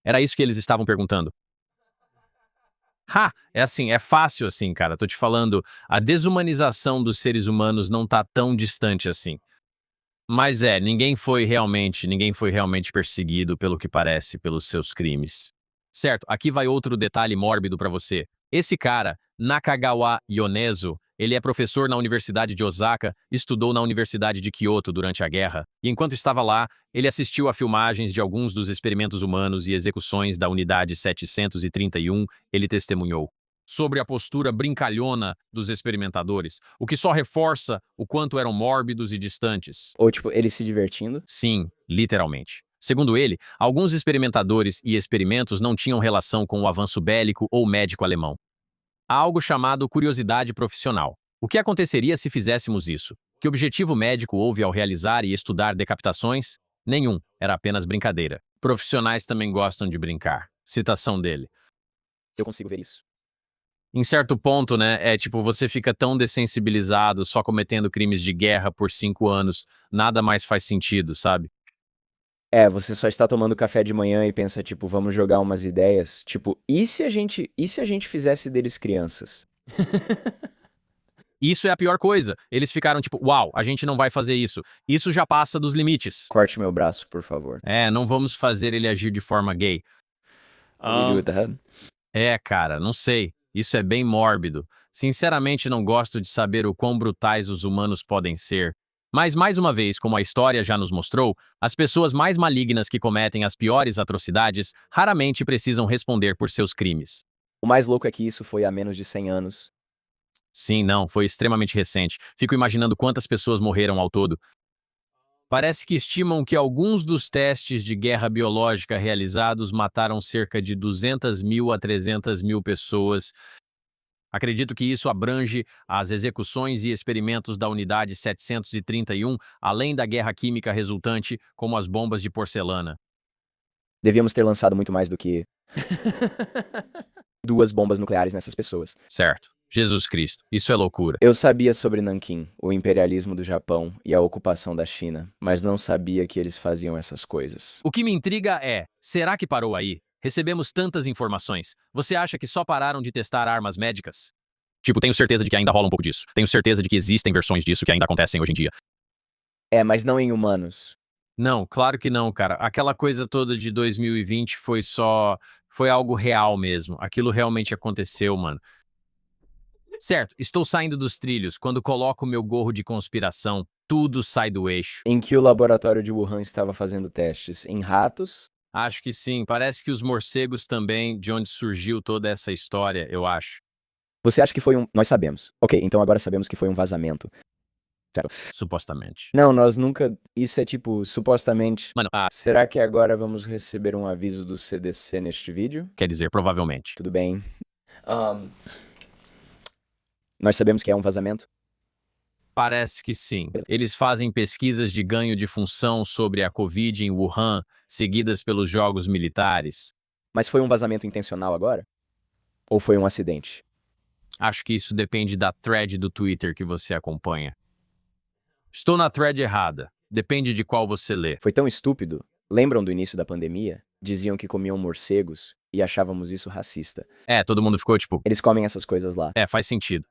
Era isso que eles estavam perguntando. É fácil assim, cara. Tô te falando, a desumanização dos seres humanos não tá tão distante assim. Mas ninguém foi realmente perseguido, pelo que parece, pelos seus crimes. Certo, aqui vai outro detalhe mórbido pra você. Esse cara, Nakagawa Yonezu, Ele é professor na Universidade de Osaka, estudou na Universidade de Kyoto durante a guerra, e enquanto estava lá, ele assistiu a filmagens de alguns dos experimentos humanos e execuções da Unidade 731, ele testemunhou sobre a postura brincalhona dos experimentadores, o que só reforça o quanto eram mórbidos e distantes. Ou, tipo, ele se divertindo? Sim, literalmente. Segundo ele, alguns experimentadores e experimentos não tinham relação com o avanço bélico ou médico alemão. Há algo chamado curiosidade profissional. O que aconteceria se fizéssemos isso? Que objetivo médico houve ao realizar e estudar decapitações? Nenhum, era apenas brincadeira. Profissionais também gostam de brincar. Citação dele. Eu consigo ver isso. Em certo ponto, né, é tipo, você fica tão dessensibilizado só cometendo crimes de guerra por 5 anos, nada mais faz sentido, sabe? Você só está tomando café de manhã e pensa, tipo, vamos jogar umas ideias. Tipo, e se a gente fizesse deles crianças? Isso é a pior coisa. Eles ficaram tipo, uau, a gente não vai fazer isso. Isso já passa dos limites. Corte meu braço, por favor. Não vamos fazer ele agir de forma gay. What we do with the head? Cara, não sei. Isso é bem mórbido. Sinceramente, não gosto de saber o quão brutais os humanos podem ser. Mas, mais uma vez, como a história já nos mostrou, as pessoas mais malignas que cometem as piores atrocidades raramente precisam responder por seus crimes. O mais louco é que isso foi há menos de 100 anos. Sim, não, foi extremamente recente. Fico imaginando quantas pessoas morreram ao todo. Parece que estimam que alguns dos testes de guerra biológica realizados mataram cerca de 200.000 a 300.000 pessoas. Acredito que isso abrange as execuções e experimentos da Unidade 731, além da guerra química resultante, como as bombas de porcelana. Devíamos ter lançado muito mais do que 2 bombas nucleares nessas pessoas. Certo. Jesus Cristo, isso é loucura. Eu sabia sobre Nanquim, o imperialismo do Japão e a ocupação da China, mas não sabia que eles faziam essas coisas. O que me intriga é, será que parou aí? Recebemos tantas informações. Você acha que só pararam de testar armas médicas? Tipo, tenho certeza de que ainda rola um pouco disso. Tenho certeza de que existem versões disso que ainda acontecem hoje em dia. Mas não em humanos. Não, claro que não, cara. Aquela coisa toda de 2020 foi algo real mesmo. Aquilo realmente aconteceu, mano. Certo, estou saindo dos trilhos. Quando coloco meu gorro de conspiração, tudo sai do eixo. Em que o laboratório de Wuhan estava fazendo testes? Em ratos? Acho que sim. Parece que os morcegos também, de onde surgiu toda essa história, eu acho. Você acha que foi um... Nós sabemos. Ok, então agora sabemos que foi um vazamento. Certo. Supostamente. Não, nós nunca... Isso é tipo, supostamente... Mano, Será que agora vamos receber um aviso do CDC neste vídeo? quer dizer, provavelmente. Tudo bem. Nós sabemos que é um vazamento? Parece que sim. Eles fazem pesquisas de ganho de função sobre a Covid em Wuhan, seguidas pelos jogos militares. Mas foi um vazamento intencional agora? Ou foi um acidente? Acho que isso depende da thread do Twitter que você acompanha. Estou na thread errada. Depende de qual você lê. Foi tão estúpido. Lembram do início da pandemia? Diziam que comiam morcegos e achávamos isso racista. Todo mundo ficou tipo... Eles comem essas coisas lá. faz sentido.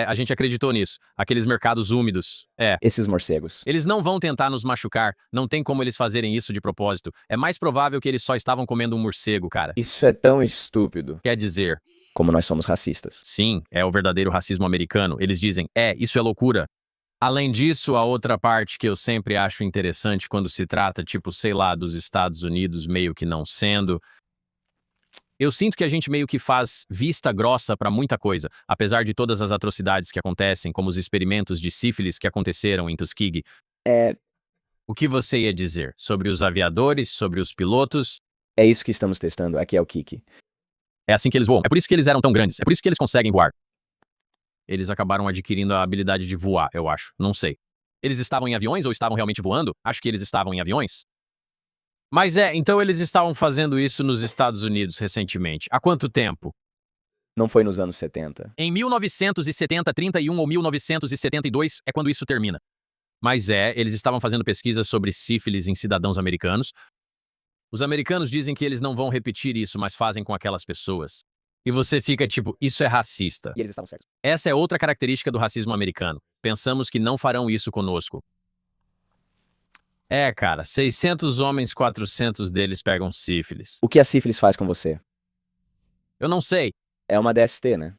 A gente acreditou nisso. Aqueles mercados úmidos. Esses morcegos. Eles não vão tentar nos machucar. Não tem como eles fazerem isso de propósito. É mais provável que eles só estavam comendo um morcego, cara. Isso é tão estúpido. Quer dizer... Como nós somos racistas. Sim, é o verdadeiro racismo americano. Eles dizem, isso é loucura. Além disso, a outra parte que eu sempre acho interessante quando se trata, tipo, sei lá, dos Estados Unidos meio que não sendo... Eu sinto que a gente meio que faz vista grossa pra muita coisa, apesar de todas as atrocidades que acontecem, como os experimentos de sífilis que aconteceram em Tuskegee. O que você ia dizer? Sobre os aviadores, sobre os pilotos? É isso que estamos testando. Aqui é o Kiki. É assim que eles voam. É por isso que eles eram tão grandes. É por isso que eles conseguem voar. Eles acabaram adquirindo a habilidade de voar, eu acho. Não sei. Eles estavam em aviões ou estavam realmente voando? Acho que eles estavam em aviões. Mas então eles estavam fazendo isso nos Estados Unidos recentemente. Há quanto tempo? Não foi nos anos 70. Em 1970, 31 ou 1972 é quando isso termina. Mas eles estavam fazendo pesquisas sobre sífilis em cidadãos americanos. Os americanos dizem que eles não vão repetir isso, mas fazem com aquelas pessoas. E você fica tipo, isso é racista. E eles estavam certos. Essa é outra característica do racismo americano. Pensamos que não farão isso conosco. Cara, 600 homens, 400 deles pegam sífilis. O que a sífilis faz com você? Eu não sei. É uma DST, né?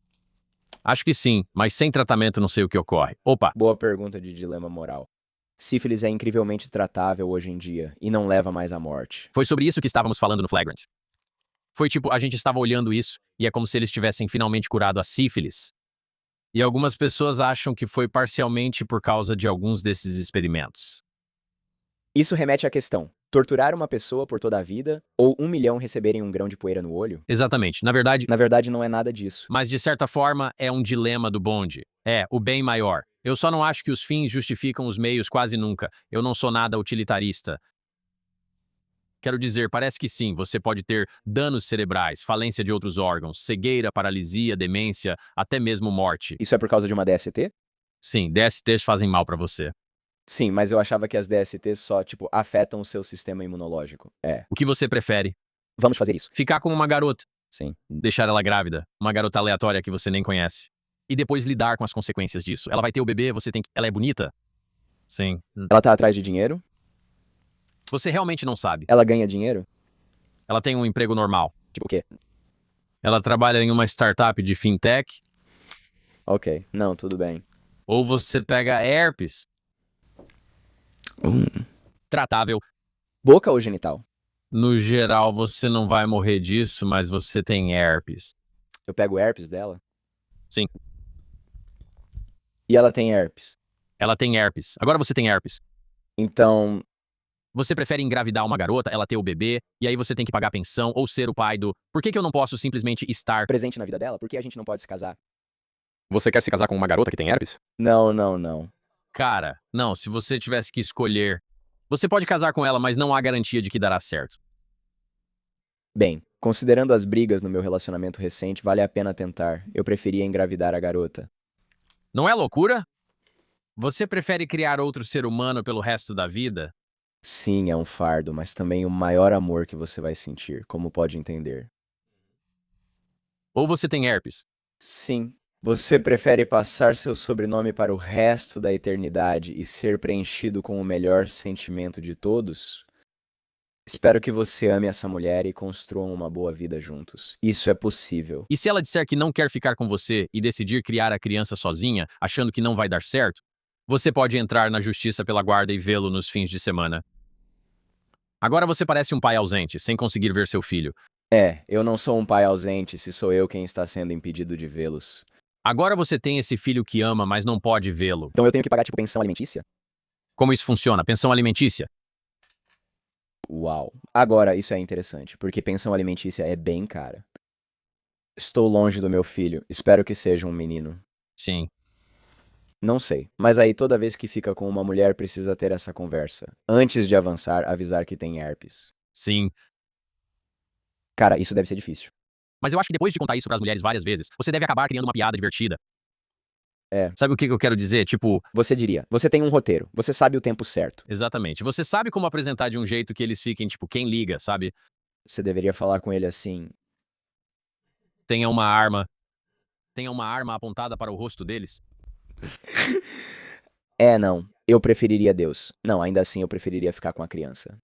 Acho que sim, mas sem tratamento não sei o que ocorre. Opa, Boa pergunta de dilema moral. Sífilis é incrivelmente tratável hoje em dia e não leva mais à morte. foi sobre isso que estávamos falando no Flagrant. Foi tipo, a gente estava olhando isso e é como se eles tivessem finalmente curado a sífilis. E algumas pessoas acham que foi parcialmente por causa de alguns desses experimentos. Isso remete à questão: torturar uma pessoa por toda a vida ou 1 milhão receberem um grão de poeira no olho? Exatamente. Na verdade, Na verdade, não é nada disso. mas de certa forma é um dilema do bonde. É, o bem maior. Eu só não acho que os fins justificam os meios quase nunca. Eu não sou nada utilitarista. Quero dizer, parece que sim, você pode ter danos cerebrais, falência de outros órgãos, cegueira, paralisia, demência, até mesmo morte. Isso é por causa de uma DST? Sim, DSTs fazem mal pra você. Sim, mas eu achava que as DSTs só, tipo, afetam o seu sistema imunológico. É. O que você prefere? Vamos fazer isso. Ficar como uma garota, Sim. deixar ela grávida, uma garota aleatória que você nem conhece, e depois lidar com as consequências disso. Ela vai ter o bebê, você tem que... Ela é bonita? Sim. Ela tá atrás de dinheiro? Você realmente não sabe. Ela ganha dinheiro? Ela tem um emprego normal. Tipo o quê? Ela trabalha em uma startup de fintech, Ok. Não, tudo bem. ou você pega herpes, tratável. Boca ou genital? No geral, você não vai morrer disso, mas você tem herpes. Eu pego herpes dela? Sim. E ela tem herpes. Ela tem herpes. Agora você tem herpes. Então, Você prefere engravidar uma garota, ela ter o bebê, e aí você tem que pagar pensão ou ser o pai do... Por que que eu não posso simplesmente estar... presente na vida dela, por que a gente não pode se casar? Você quer se casar com uma garota que tem herpes? Não. Cara, não, se você tivesse que escolher... Você pode casar com ela, mas não há garantia de que dará certo. Bem, considerando as brigas no meu relacionamento recente, vale a pena tentar. Eu preferia engravidar a garota. Não é loucura? Você prefere criar outro ser humano pelo resto da vida? Sim, é um fardo, mas também o maior amor que você vai sentir, como pode entender. Ou você tem herpes? Sim. Você prefere passar seu sobrenome para o resto da eternidade e ser preenchido com o melhor sentimento de todos? Espero que você ame essa mulher e construam uma boa vida juntos. Isso é possível. E se ela disser que não quer ficar com você e decidir criar a criança sozinha, achando que não vai dar certo? Você pode entrar na justiça pela guarda e vê-lo nos fins de semana. Agora você parece um pai ausente, sem conseguir ver seu filho. Eu não sou um pai ausente se sou eu quem está sendo impedido de vê-los. Agora você tem esse filho que ama, mas não pode vê-lo. Então eu tenho que pagar, tipo, pensão alimentícia? Como isso funciona? Pensão alimentícia? Uau. Agora, isso é interessante, porque pensão alimentícia é bem cara. Estou longe do meu filho. Espero que seja um menino. Sim. Não sei. Mas aí toda vez que fica com uma mulher precisa ter essa conversa. Antes de avançar, avisar que tem herpes. Sim. Cara, isso deve ser difícil. Mas eu acho que depois de contar isso pras mulheres várias vezes, você deve acabar criando uma piada divertida. É. Sabe o que eu quero dizer? Tipo, Você diria, você tem um roteiro, você sabe o tempo certo. exatamente. Você sabe como apresentar de um jeito que eles fiquem, tipo, quem liga, sabe? Você deveria falar com ele assim. Tenha uma arma. Tenha uma arma apontada para o rosto deles. Não. Eu preferiria Deus. Não, ainda assim eu preferiria ficar com a criança.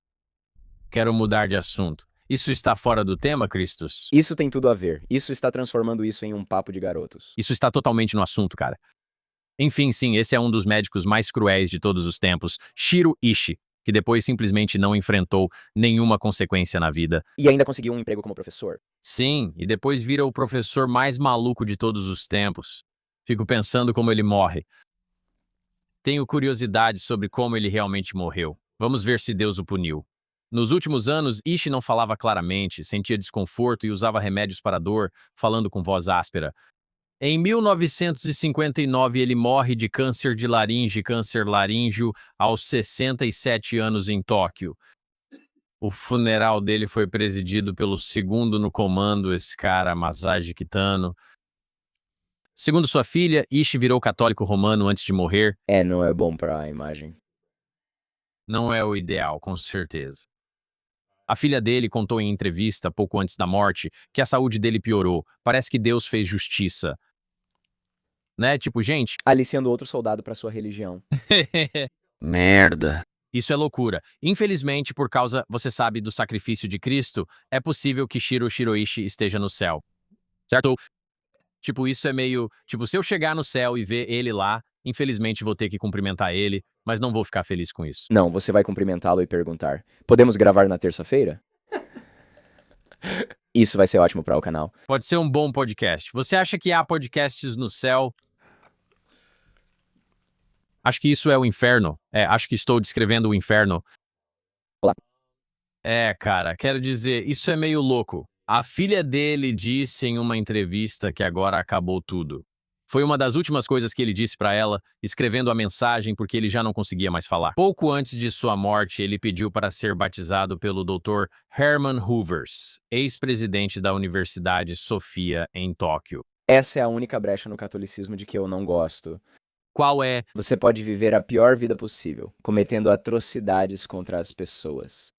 Quero mudar de assunto. Isso está fora do tema, Cristos? Isso tem tudo a ver. Isso está transformando isso em um papo de garotos. Isso está totalmente no assunto, cara. Enfim, sim, esse é um dos médicos mais cruéis de todos os tempos, Shiro Ishii, que depois simplesmente não enfrentou nenhuma consequência na vida. E ainda conseguiu um emprego como professor. Sim, e depois vira o professor mais maluco de todos os tempos. Fico pensando como ele morre. Tenho curiosidade sobre como ele realmente morreu. Vamos ver se Deus o puniu. Nos últimos anos, Ishii não falava claramente, sentia desconforto e usava remédios para dor, falando com voz áspera. Em 1959, ele morre de câncer laríngeo, aos 67 anos em Tóquio. O funeral dele foi presidido pelo segundo no comando, esse cara, Masashi Kitano. Segundo sua filha, Ishii virou católico romano antes de morrer. Não é bom para a imagem. Não é o ideal, com certeza. A filha dele contou em entrevista, pouco antes da morte, que a saúde dele piorou. Parece que Deus fez justiça. Né? Tipo, gente... Aliciando outro soldado para sua religião. Merda. Isso é loucura. Infelizmente, por causa, você sabe, do sacrifício de Cristo, é possível que Shiro Shiroishi esteja no céu. Certo? Tipo, isso é meio... Tipo, se eu chegar no céu e ver ele lá, infelizmente vou ter que cumprimentar ele, mas não vou ficar feliz com isso. Não, você vai cumprimentá-lo e perguntar: podemos gravar na terça-feira? Isso vai ser ótimo para o canal. Pode ser um bom podcast. Você acha que há podcasts no céu? Acho que isso é o inferno. Acho que estou descrevendo o inferno. Olá. Cara, quero dizer, isso é meio louco. A filha dele disse em uma entrevista que agora acabou tudo. Foi uma das últimas coisas que ele disse pra ela, escrevendo a mensagem porque ele já não conseguia mais falar. Pouco antes de sua morte, ele pediu para ser batizado pelo Dr. Herman Hoovers, ex-presidente da Universidade Sofia, em Tóquio. Essa é a única brecha no catolicismo de que eu não gosto. Qual é? Você pode viver a pior vida possível, cometendo atrocidades contra as pessoas.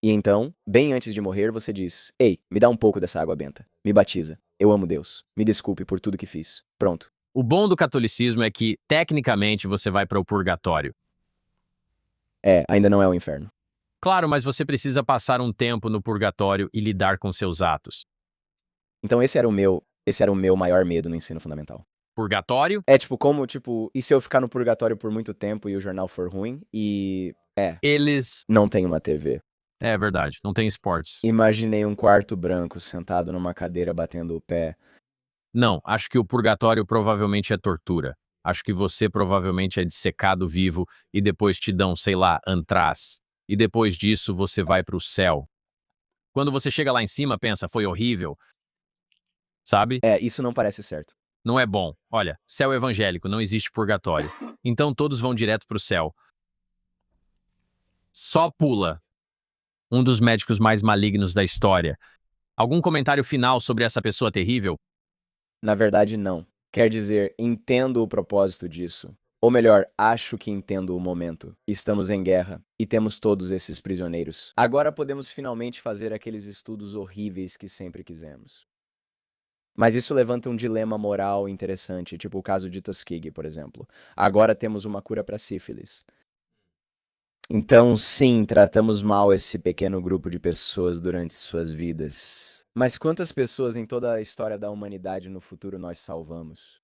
E então, bem antes de morrer, você diz: ei, me dá um pouco dessa água benta. Me batiza. Eu amo Deus. Me desculpe por tudo que fiz. Pronto. O bom do catolicismo é que, tecnicamente, você vai para o purgatório. Ainda não é o inferno. Claro, mas você precisa passar um tempo no purgatório e lidar com seus atos. Então esse era o meu maior medo no ensino fundamental. Purgatório? E se eu ficar no purgatório por muito tempo e o jornal for ruim e... Eles... não tem uma TV. É verdade, não tem esportes. Imaginei um quarto branco sentado numa cadeira batendo o pé. Não, acho que o purgatório provavelmente é tortura. Acho que você provavelmente é dissecado vivo e depois te dão, sei lá, antraz. E depois disso você vai pro céu. Quando você chega lá em cima, pensa, foi horrível. Sabe? Isso não parece certo. Não é bom. Olha, céu evangélico, não existe purgatório. Então todos vão direto pro céu. Só pula. Um dos médicos mais malignos da história. Algum comentário final sobre essa pessoa terrível? Na verdade, não. Quer dizer, entendo o propósito disso. Ou melhor, acho que entendo o momento. Estamos em guerra e temos todos esses prisioneiros. Agora podemos finalmente fazer aqueles estudos horríveis que sempre quisemos. Mas isso levanta um dilema moral interessante, tipo o caso de Tuskegee, por exemplo. Agora temos uma cura para sífilis. Então, sim, tratamos mal esse pequeno grupo de pessoas durante suas vidas. Mas quantas pessoas em toda a história da humanidade no futuro nós salvamos?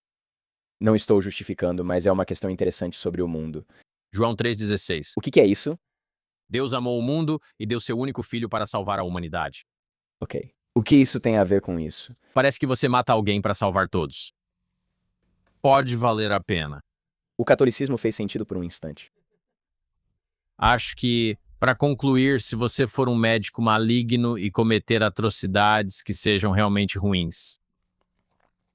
Não estou justificando, mas é uma questão interessante sobre o mundo. João 3,16. O que é isso? Deus amou o mundo e deu seu único filho para salvar a humanidade. Ok. O que isso tem a ver com isso? Parece que você mata alguém para salvar todos. Pode valer a pena. O catolicismo fez sentido por um instante. Acho que, para concluir, se você for um médico maligno e cometer atrocidades que sejam realmente ruins,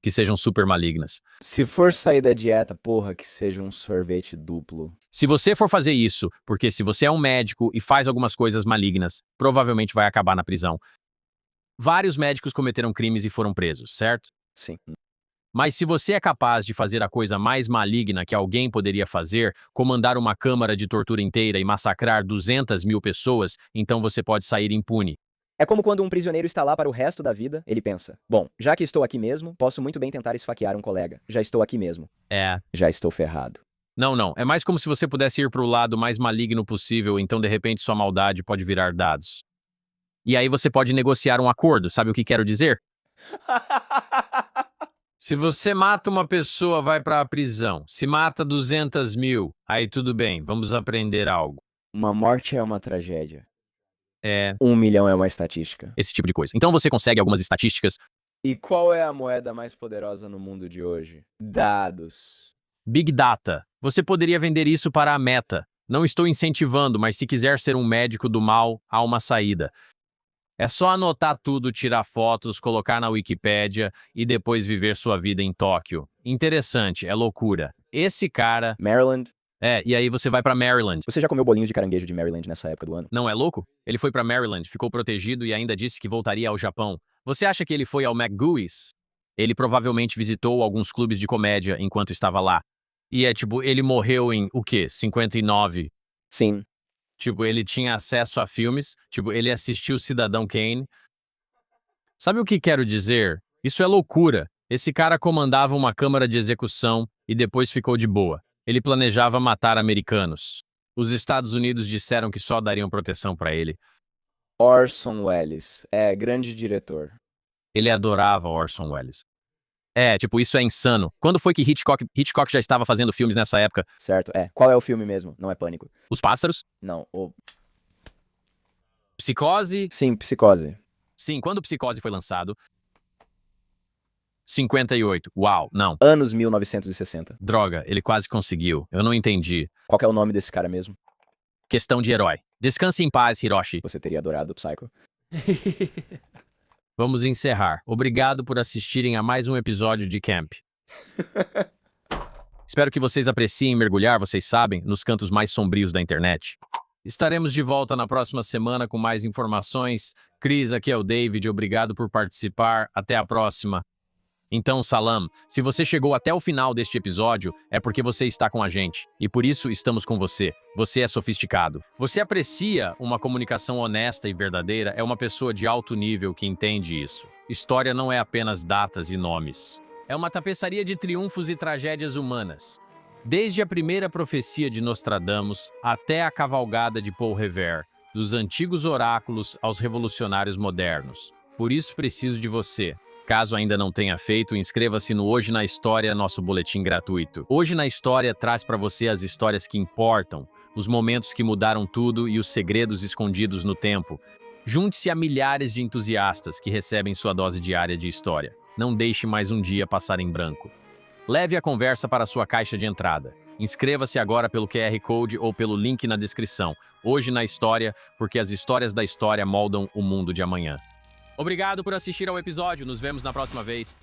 que sejam super malignas. Se for sair da dieta, porra, que seja um sorvete duplo. Se você for fazer isso, porque se você é um médico e faz algumas coisas malignas, provavelmente vai acabar na prisão. Vários médicos cometeram crimes e foram presos, certo? Sim. Mas se você é capaz de fazer a coisa mais maligna que alguém poderia fazer, comandar uma câmara de tortura inteira e massacrar 200 mil pessoas, então você pode sair impune. É como quando um prisioneiro está lá para o resto da vida, ele pensa: bom, já que estou aqui mesmo, posso muito bem tentar esfaquear um colega. Já estou aqui mesmo. Já estou ferrado. Não. É mais como se você pudesse ir para o lado mais maligno possível, então de repente sua maldade pode virar dados. E aí você pode negociar um acordo, sabe o que quero dizer? Se você mata uma pessoa, vai para a prisão. Se mata 200 mil, aí tudo bem, vamos aprender algo. Uma morte é uma tragédia. 1 milhão é uma estatística. Esse tipo de coisa. Então você consegue algumas estatísticas. E qual é a moeda mais poderosa no mundo de hoje? Dados. Big Data. Você poderia vender isso para a Meta. Não estou incentivando, mas se quiser ser um médico do mal, há uma saída. É só anotar tudo, tirar fotos, colocar na Wikipédia e depois viver sua vida em Tóquio. Interessante, é loucura. Esse cara... Maryland. E aí você vai pra Maryland. Você já comeu bolinhos de caranguejo de Maryland nessa época do ano? Não é louco? Ele foi pra Maryland, ficou protegido e ainda disse que voltaria ao Japão. Você acha que ele foi ao McGooey's? Ele provavelmente visitou alguns clubes de comédia enquanto estava lá. E ele morreu em, 59? Sim. Ele tinha acesso a filmes, ele assistiu Cidadão Kane. Sabe o que quero dizer? Isso é loucura. Esse cara comandava uma câmara de execução e depois ficou de boa. Ele planejava matar americanos. Os Estados Unidos disseram que só dariam proteção para ele. Orson Welles. Grande diretor. Ele adorava Orson Welles. Tipo, isso é insano. Quando foi que Hitchcock já estava fazendo filmes nessa época? Certo, é. Qual é o filme mesmo? Não é Pânico. Os Pássaros? Não, o... Psicose? Sim, Psicose. Sim, quando Psicose foi lançado? 58. Uau, não. Anos 1960. Droga, ele quase conseguiu. Eu não entendi. Qual que é o nome desse cara mesmo? Questão de herói. Descanse em paz, Hiroshi. Você teria adorado Psycho. Vamos encerrar. Obrigado por assistirem a mais um episódio de Camp. Espero que vocês apreciem mergulhar, vocês sabem, nos cantos mais sombrios da internet. Estaremos de volta na próxima semana com mais informações. Cris, aqui é o David, obrigado por participar. Até a próxima. Então, Salam, se você chegou até o final deste episódio, é porque você está com a gente. E por isso estamos com você. Você é sofisticado. Você aprecia uma comunicação honesta e verdadeira, é uma pessoa de alto nível que entende isso. História não é apenas datas e nomes. É uma tapeçaria de triunfos e tragédias humanas. Desde a primeira profecia de Nostradamus até a cavalgada de Paul Revere, dos antigos oráculos aos revolucionários modernos. Por isso preciso de você. Caso ainda não tenha feito, inscreva-se no Hoje na História, nosso boletim gratuito. Hoje na História traz para você as histórias que importam, os momentos que mudaram tudo e os segredos escondidos no tempo. Junte-se a milhares de entusiastas que recebem sua dose diária de história. Não deixe mais um dia passar em branco. Leve a conversa para sua caixa de entrada. Inscreva-se agora pelo QR Code ou pelo link na descrição. Hoje na História, porque as histórias da história moldam o mundo de amanhã. Obrigado por assistir ao episódio. Nos vemos na próxima vez.